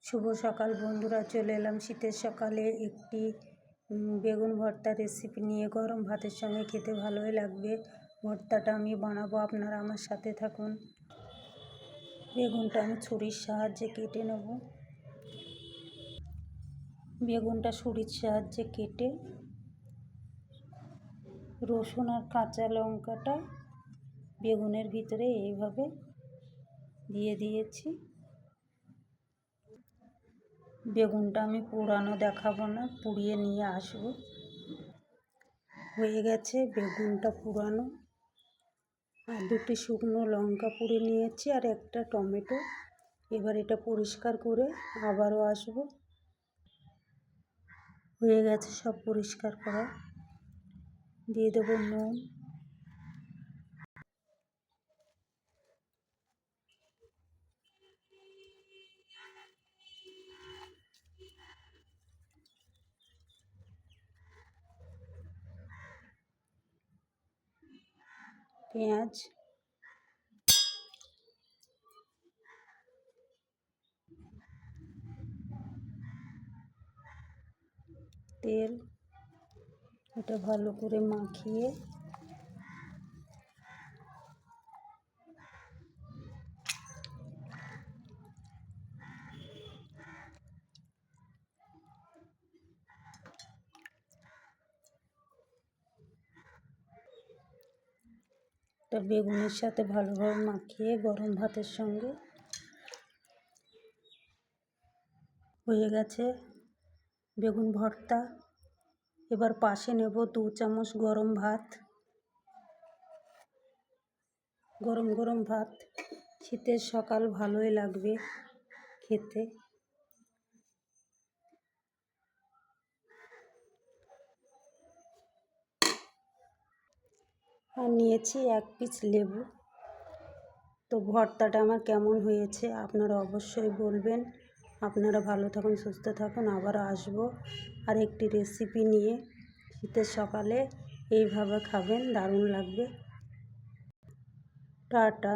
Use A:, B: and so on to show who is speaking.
A: শুভ সকাল বন্ধুরা, চলে এলাম শীতের সকালে একটি বেগুন ভর্তা রেসিপি নিয়ে। গরম ভাতের সঙ্গে খেতে ভালোই লাগবে। ভর্তাটা আমি বানাবো, আপনারা আমার সাথে থাকুন। বেগুনটা আমি ছুরির সাহায্যে কেটে নেব। বেগুনটা ছুরির সাহায্যে কেটে রসুন আর কাঁচা লঙ্কাটা বেগুনের ভিতরে এইভাবে দিয়ে দিয়েছি। বেগুনটা আমি পোড়ানো দেখাবো না, পুড়িয়ে নিয়ে আসবো। হয়ে গেছে বেগুনটা পুরানো। আর দুটি শুকনো লঙ্কা পুড়ে নিয়েছি আর একটা টমেটো। এবার এটা পরিষ্কার করে আবারও আসবো। হয়ে গেছে সব পরিষ্কার করা। দিয়ে দেবো নুন, পেঁয়াজ, তেল। এটা ভালো করে মাখিয়ে এটা বেগুনের সাথে ভালোভাবে মাখিয়ে গরম ভাতের সঙ্গে। হয়ে গেছে বেগুন ভর্তা। এবার পাশে নেব 2 চামচ গরম ভাত। গরম গরম ভাত শীতের সকাল ভালোই লাগবে খেতে। আর নিয়েছি 1 পিস লেবু। তো ভর্তাটা আমার কেমন হয়েছে আপনারা অবশ্যই বলবেন। আপনারা ভালো থাকুন, সুস্থ থাকুন। আবার আসবো আর একটি রেসিপি নিয়ে। শীতের সকালে এইভাবে খাবেন, দারুণ লাগবে। টাটা।